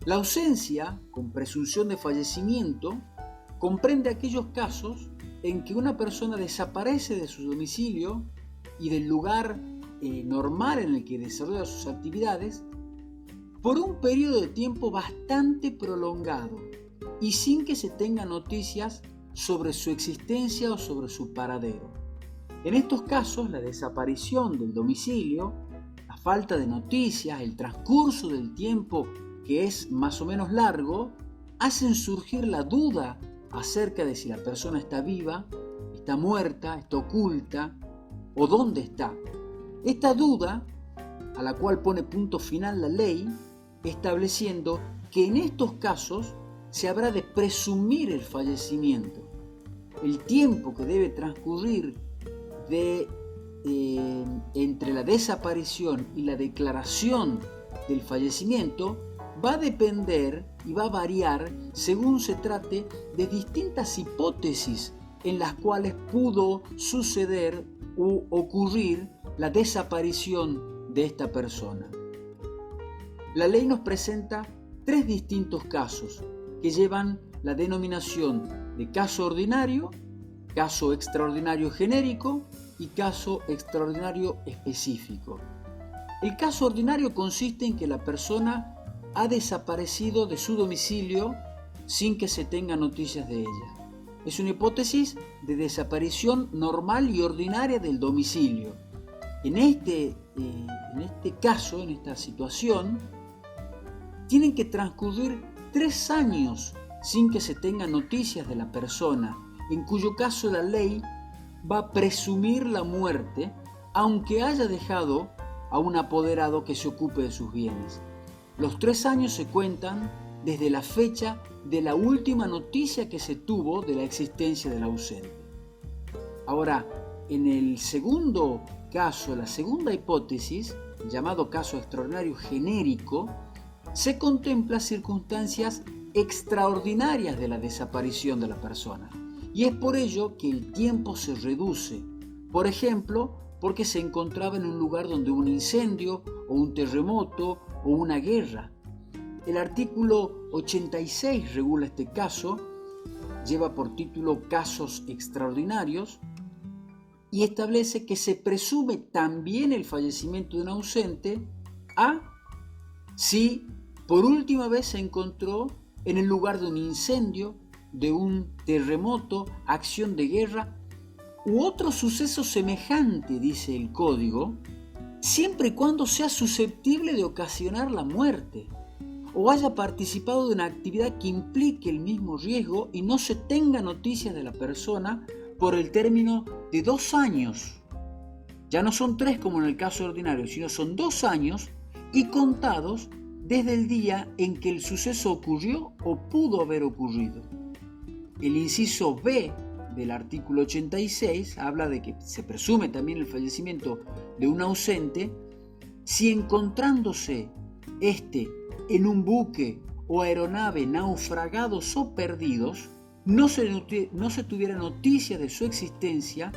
La ausencia con presunción de fallecimiento comprende aquellos casos en que una persona desaparece de su domicilio y del lugar normal en el que desarrolla sus actividades por un periodo de tiempo bastante prolongado y sin que se tenga noticias sobre su existencia o sobre su paradero. En estos casos, la desaparición del domicilio, la falta de noticias, el transcurso del tiempo que es más o menos largo, hacen surgir la duda acerca de si la persona está viva, está muerta, está oculta o dónde está. Esta duda, a la cual pone punto final la ley, estableciendo que en estos casos se habrá de presumir el fallecimiento. El tiempo que debe transcurrir entre la desaparición y la declaración del fallecimiento va a depender y va a variar según se trate de distintas hipótesis en las cuales pudo suceder u ocurrir la desaparición de esta persona. La ley nos presenta 3 distintos casos que llevan la denominación de caso ordinario, caso extraordinario genérico y caso extraordinario específico. El caso ordinario consiste en que la persona ha desaparecido de su domicilio sin que se tenga noticias de ella. Es una hipótesis de desaparición normal y ordinaria del domicilio. En este caso, en esta situación, tienen que transcurrir 3 años sin que se tenga noticias de la persona, en cuyo caso la ley va a presumir la muerte, aunque haya dejado a un apoderado que se ocupe de sus bienes. Los 3 años se cuentan desde la fecha de la última noticia que se tuvo de la existencia del ausente. Ahora, en el segundo caso, la segunda hipótesis, llamado caso extraordinario genérico, se contempla circunstancias extraordinarias de la desaparición de la persona. Y es por ello que el tiempo se reduce. Por ejemplo, porque se encontraba en un lugar donde hubo un incendio o un terremoto o una guerra. El artículo 86 regula este caso, lleva por título Casos Extraordinarios y establece que se presume también el fallecimiento de un ausente si por última vez se encontró en el lugar de un incendio, de un terremoto, acción de guerra u otro suceso semejante, dice el Código, siempre y cuando sea susceptible de ocasionar la muerte o haya participado de una actividad que implique el mismo riesgo y no se tenga noticias de la persona por el término de 2 años. Ya no son 3 como en el caso ordinario, sino son 2 años y contados desde el día en que el suceso ocurrió o pudo haber ocurrido. El inciso B del artículo 86 habla de que se presume también el fallecimiento de un ausente si encontrándose en un buque o aeronave naufragados o perdidos, no se tuviera noticia de su existencia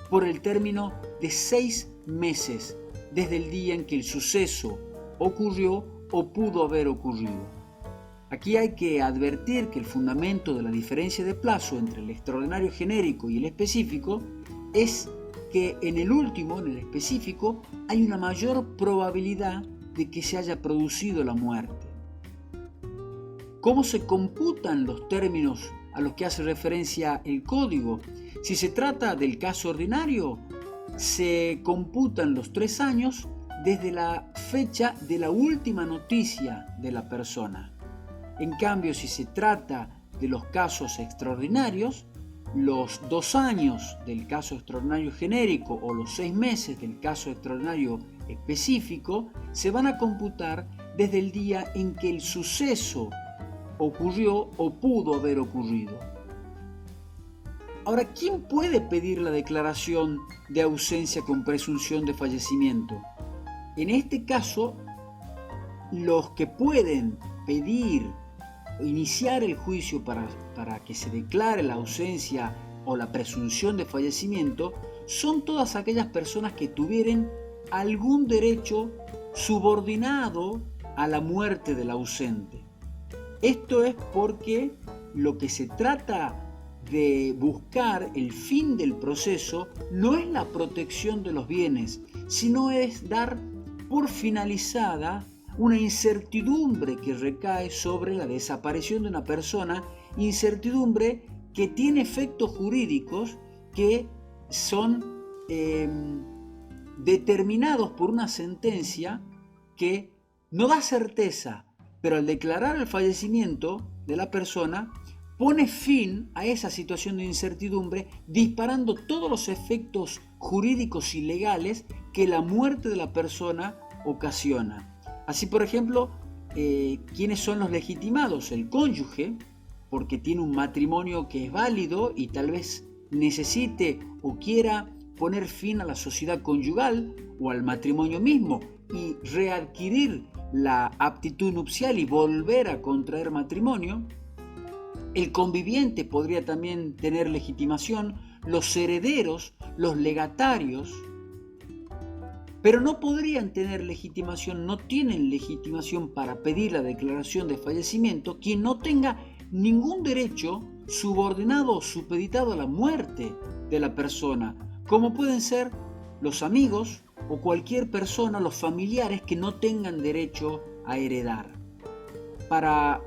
por el término de 6 meses desde el día en que el suceso ocurrió o pudo haber ocurrido. Aquí hay que advertir que el fundamento de la diferencia de plazo entre el extraordinario genérico y el específico es que en el último, en el específico, hay una mayor probabilidad de que se haya producido la muerte. ¿Cómo se computan los términos a los que hace referencia el Código? Si se trata del caso ordinario, se computan los 3 años desde la fecha de la última noticia de la persona. En cambio, si se trata de los casos extraordinarios, los 2 años del caso extraordinario genérico o los 6 meses del caso extraordinario específico se van a computar desde el día en que el suceso ocurrió o pudo haber ocurrido. Ahora, ¿quién puede pedir la declaración de ausencia con presunción de fallecimiento? En este caso, los que pueden pedir o iniciar el juicio para que se declare la ausencia o la presunción de fallecimiento son todas aquellas personas que tuvieran algún derecho subordinado a la muerte del ausente. Esto es porque lo que se trata de buscar, el fin del proceso, no es la protección de los bienes, sino es dar por finalizada una incertidumbre que recae sobre la desaparición de una persona, incertidumbre que tiene efectos jurídicos que son determinados por una sentencia que no da certeza, pero al declarar el fallecimiento de la persona, pone fin a esa situación de incertidumbre, disparando todos los efectos jurídicos y legales que la muerte de la persona ocasiona. Así, por ejemplo, ¿quiénes son los legitimados? El cónyuge, porque tiene un matrimonio que es válido y tal vez necesite o quiera poner fin a la sociedad conyugal o al matrimonio mismo y readquirir la aptitud nupcial y volver a contraer matrimonio. El conviviente podría también tener legitimación, los herederos, los legatarios, pero no podrían tener legitimación, no tienen legitimación para pedir la declaración de fallecimiento quien no tenga ningún derecho subordinado o supeditado a la muerte de la persona, como pueden ser los amigos o cualquier persona, los familiares que no tengan derecho a heredar. Para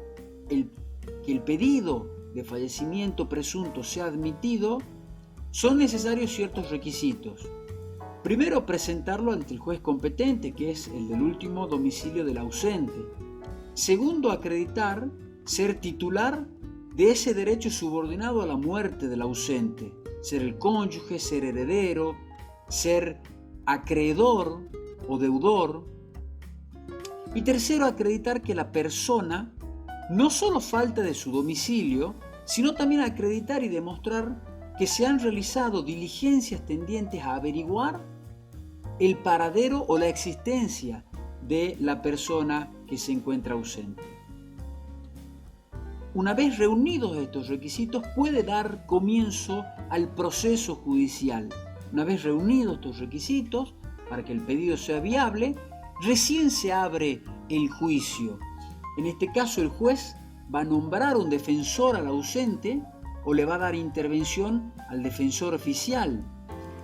que el pedido de fallecimiento presunto sea admitido, son necesarios ciertos requisitos. Primero, presentarlo ante el juez competente, que es el del último domicilio del ausente. Segundo, acreditar ser titular de ese derecho subordinado a la muerte del ausente, ser el cónyuge, ser heredero, ser acreedor o deudor. Y tercero, acreditar que la persona no solo falta de su domicilio, sino también acreditar y demostrar que se han realizado diligencias tendientes a averiguar el paradero o la existencia de la persona que se encuentra ausente. Una vez reunidos estos requisitos, puede dar comienzo al proceso judicial. Una vez reunidos estos requisitos, para que el pedido sea viable, recién se abre el juicio. En este caso, el juez va a nombrar un defensor al ausente o le va a dar intervención al defensor oficial.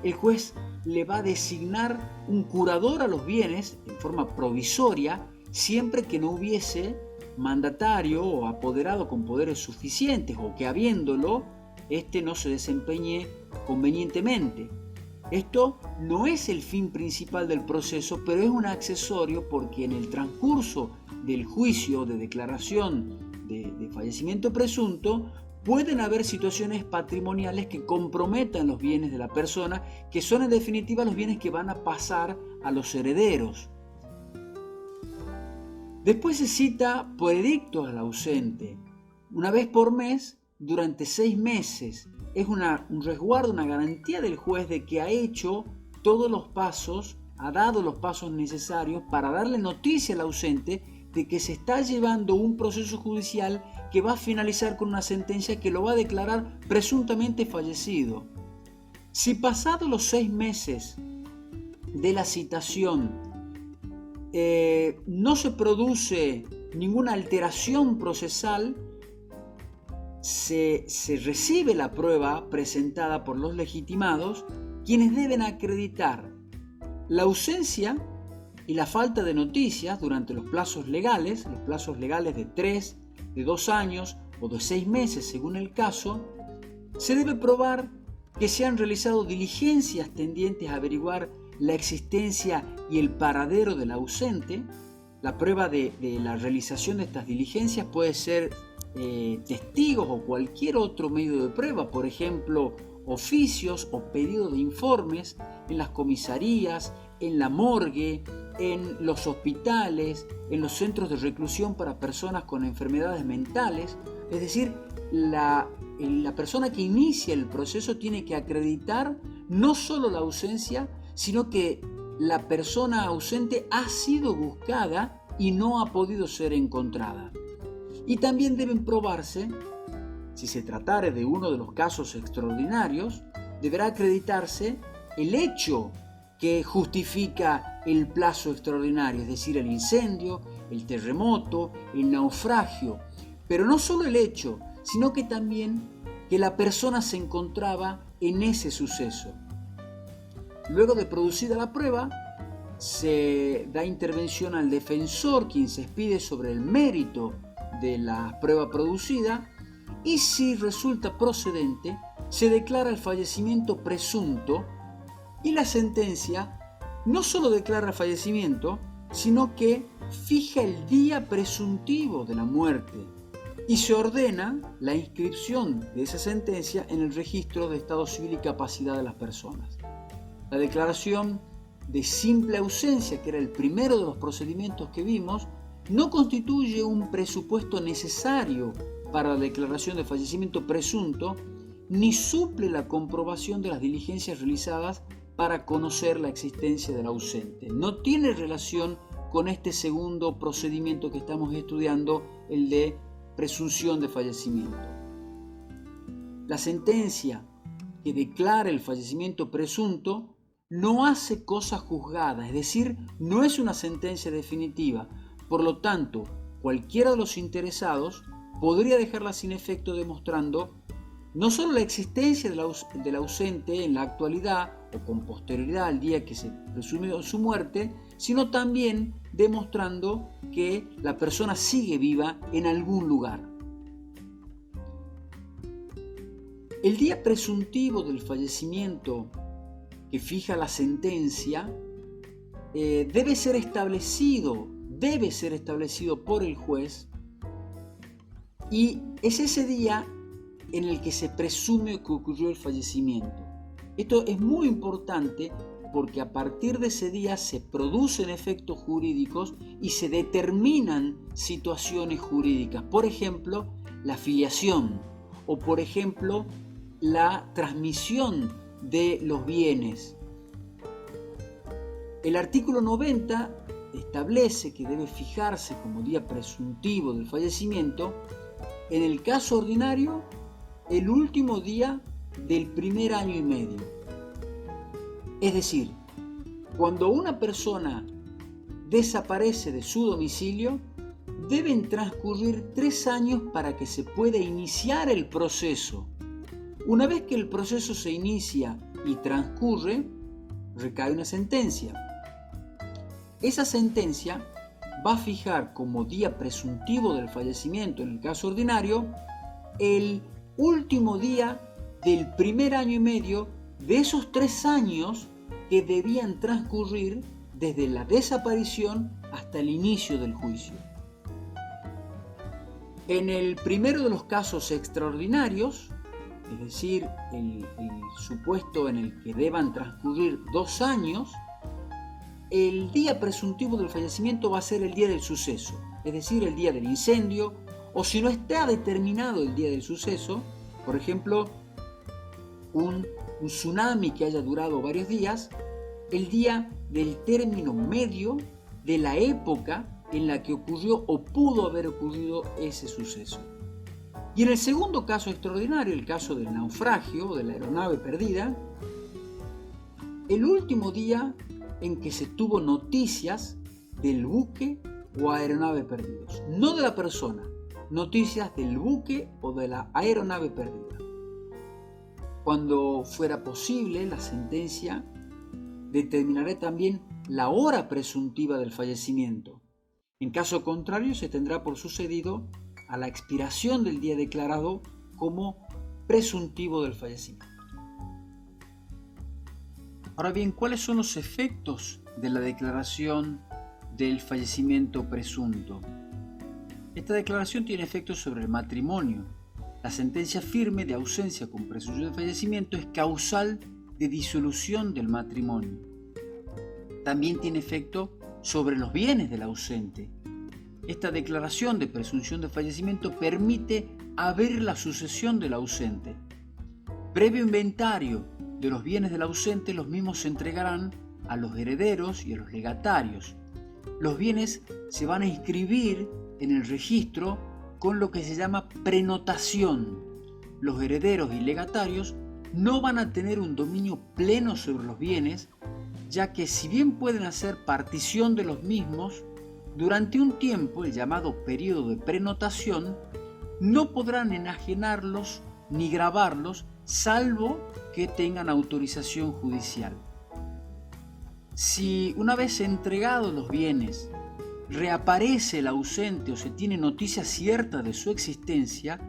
El juez le va a designar un curador a los bienes en forma provisoria, siempre que no hubiese mandatario o apoderado con poderes suficientes o que habiéndolo, éste no se desempeñe convenientemente. Esto no es el fin principal del proceso, pero es un accesorio porque en el transcurso del juicio de declaración de fallecimiento presunto pueden haber situaciones patrimoniales que comprometan los bienes de la persona, que son en definitiva los bienes que van a pasar a los herederos. Después se cita por edicto al ausente, una vez por mes durante 6 meses. Es un resguardo, una garantía del juez de que ha hecho todos los pasos, ha dado los pasos necesarios para darle noticia al ausente de que se está llevando un proceso judicial que va a finalizar con una sentencia que lo va a declarar presuntamente fallecido. Si pasados los 6 meses de la citación no se produce ninguna alteración procesal, se recibe la prueba presentada por los legitimados, quienes deben acreditar la ausencia y la falta de noticias durante los plazos legales de 3, de 2 años o de 6 meses según el caso. Se debe probar que se han realizado diligencias tendientes a averiguar la existencia y el paradero del ausente. La prueba de la realización de estas diligencias puede ser testigos o cualquier otro medio de prueba, por ejemplo, oficios o pedidos de informes en las comisarías, en la morgue, en los hospitales, en los centros de reclusión para personas con enfermedades mentales. Es decir, la persona que inicia el proceso tiene que acreditar no solo la ausencia, sino que la persona ausente ha sido buscada y no ha podido ser encontrada. Y también deben probarse, si se tratare de uno de los casos extraordinarios, deberá acreditarse el hecho que justifica el plazo extraordinario, es decir, el incendio, el terremoto, el naufragio. Pero no solo el hecho, sino que también que la persona se encontraba en ese suceso. Luego de producida la prueba, se da intervención al defensor, quien se expide sobre el mérito de la prueba producida, y si resulta procedente, se declara el fallecimiento presunto, y la sentencia no solo declara el fallecimiento, sino que fija el día presuntivo de la muerte y se ordena la inscripción de esa sentencia en el registro de estado civil y capacidad de las personas. La declaración de simple ausencia, que era el primero de los procedimientos que vimos, no constituye un presupuesto necesario para la declaración de fallecimiento presunto, ni suple la comprobación de las diligencias realizadas para conocer la existencia del ausente. No tiene relación con este segundo procedimiento que estamos estudiando, el de presunción de fallecimiento. La sentencia que declara el fallecimiento presunto no hace cosa juzgada, es decir, no es una sentencia definitiva. Por lo tanto, cualquiera de los interesados podría dejarla sin efecto, demostrando no solo la existencia del ausente en la actualidad o con posterioridad al día que se presume su muerte, sino también demostrando que la persona sigue viva en algún lugar. El día presuntivo del fallecimiento que fija la sentencia debe ser establecido por el juez, y es ese día en el que se presume que ocurrió el fallecimiento. Esto es muy importante porque a partir de ese día se producen efectos jurídicos y se determinan situaciones jurídicas. Por ejemplo, la filiación o por ejemplo la transmisión de los bienes. El artículo 90 establece que debe fijarse como día presuntivo del fallecimiento, en el caso ordinario, el último día del primer año y medio. Es decir, cuando una persona desaparece de su domicilio, deben transcurrir 3 años para que se pueda iniciar el proceso. Una vez que el proceso se inicia y transcurre, recae una sentencia. Esa sentencia va a fijar como día presuntivo del fallecimiento, en el caso ordinario, el último día del primer año y medio de esos 3 años que debían transcurrir desde la desaparición hasta el inicio del juicio. En el primero de los casos extraordinarios, es decir, el supuesto en el que deban transcurrir 2 años, el día presuntivo del fallecimiento va a ser el día del suceso, es decir, el día del incendio, o si no está determinado el día del suceso, por ejemplo, un tsunami que haya durado varios días, el día del término medio de la época en la que ocurrió o pudo haber ocurrido ese suceso. Y en el segundo caso extraordinario, el caso del naufragio de la aeronave perdida, el último día en que se tuvo noticias del buque o aeronave perdidos, no de la persona, noticias del buque o de la aeronave perdida. Cuando fuera posible, la sentencia determinará también la hora presuntiva del fallecimiento. En caso contrario, se tendrá por sucedido a la expiración del día declarado como presuntivo del fallecimiento. Ahora bien, ¿cuáles son los efectos de la declaración del fallecimiento presunto? Esta declaración tiene efectos sobre el matrimonio. La sentencia firme de ausencia con presunción de fallecimiento es causal de disolución del matrimonio. También tiene efecto sobre los bienes del ausente. Esta declaración de presunción de fallecimiento permite abrir la sucesión del ausente. Previo inventario de los bienes del ausente, los mismos se entregarán a los herederos y a los legatarios. Los bienes se van a inscribir en el registro con lo que se llama prenotación. Los herederos y legatarios no van a tener un dominio pleno sobre los bienes, ya que si bien pueden hacer partición de los mismos, durante un tiempo, el llamado periodo de prenotación, no podrán enajenarlos ni grabarlos, salvo que tengan autorización judicial. Si una vez entregados los bienes reaparece el ausente o se tiene noticia cierta de su existencia,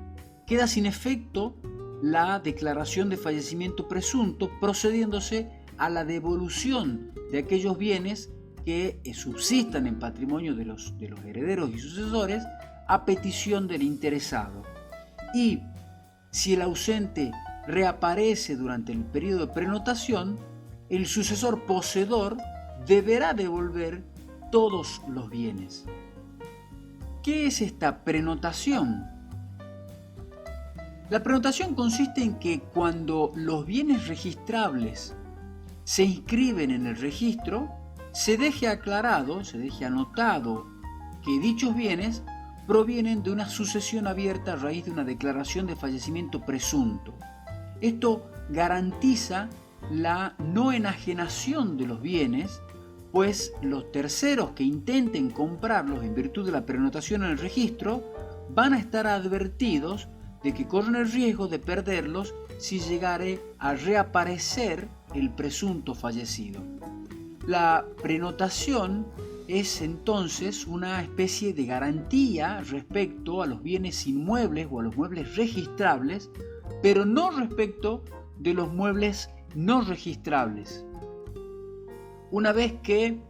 queda sin efecto la declaración de fallecimiento presunto, procediéndose a la devolución de aquellos bienes que subsistan en patrimonio de los herederos y sucesores a petición del interesado. Y si el ausente reaparece durante el periodo de prenotación, el sucesor poseedor deberá devolver todos los bienes. ¿Qué es esta prenotación? La prenotación consiste en que cuando los bienes registrables se inscriben en el registro, se deje aclarado, se deje anotado que dichos bienes provienen de una sucesión abierta a raíz de una declaración de fallecimiento presunto. Esto garantiza la no enajenación de los bienes, pues los terceros que intenten comprarlos en virtud de la prenotación en el registro van a estar advertidos de que corren el riesgo de perderlos si llegare a reaparecer el presunto fallecido. La prenotación es entonces una especie de garantía respecto a los bienes inmuebles o a los muebles registrables, pero no respecto de los muebles no registrables. Una vez que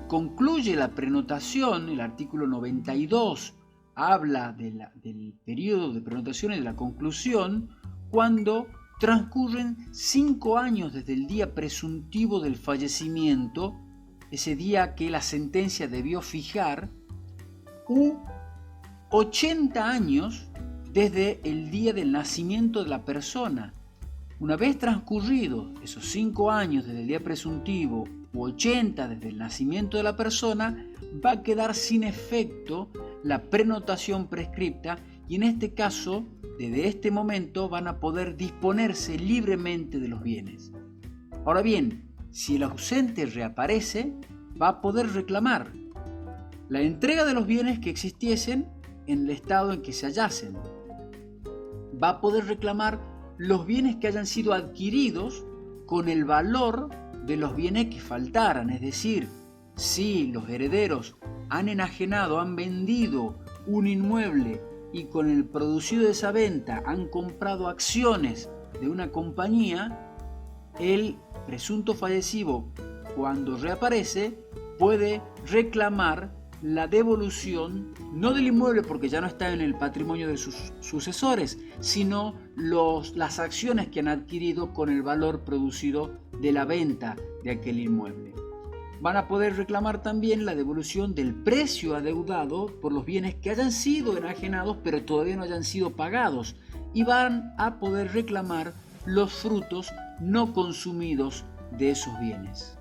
concluye la prenotación, el artículo 92 habla del periodo de prenotación y de la conclusión, cuando transcurren 5 años desde el día presuntivo del fallecimiento, ese día que la sentencia debió fijar, u 80 años desde el día del nacimiento de la persona. Una vez transcurridos esos 5 años desde el día presuntivo u 80 desde el nacimiento de la persona, va a quedar sin efecto la prenotación prescripta y en este caso, desde este momento, van a poder disponerse libremente de los bienes. Ahora bien, si el ausente reaparece, va a poder reclamar la entrega de los bienes que existiesen en el estado en que se hallacen. Va a poder reclamar los bienes que hayan sido adquiridos con el valor de los bienes que faltaran, es decir, si los herederos han enajenado, han vendido un inmueble y con el producido de esa venta han comprado acciones de una compañía, el presunto fallecido, cuando reaparece, puede reclamar la devolución, no del inmueble porque ya no está en el patrimonio de sus sucesores, sino las acciones que han adquirido con el valor producido de la venta de aquel inmueble. Van a poder reclamar también la devolución del precio adeudado por los bienes que hayan sido enajenados pero todavía no hayan sido pagados, y van a poder reclamar los frutos no consumidos de esos bienes.